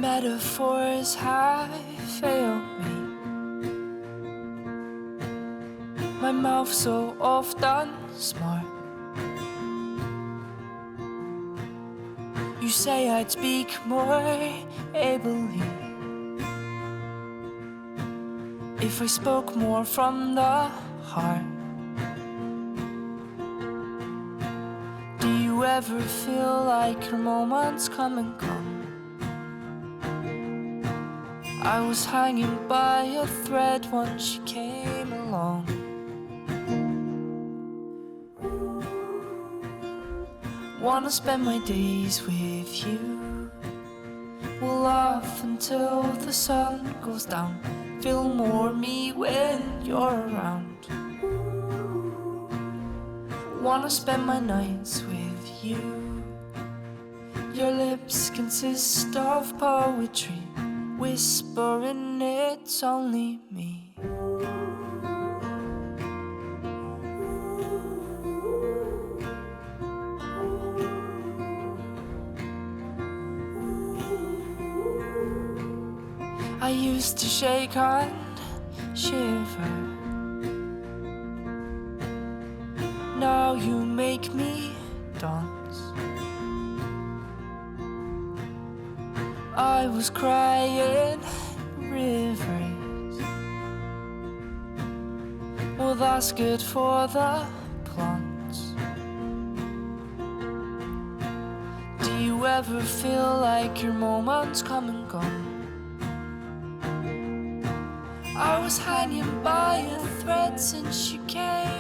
metaphors have failed me. My mouth so often smart. You say I'd speak more ably if I spoke more from the heart. Do you ever feel like your moments come and go? I was hanging by a thread once you came along. Wanna spend my days with you. We'll laugh until the sun goes down. Feel more me when you're around. Wanna spend my nights with you. Your lips consist of poetry, whispering it's only me. I used to shake and shiver. Now you make me dance. I was crying rivers. Well, that's good for the plants. Do you ever feel like your moments come and go? I was hanging by a thread since you came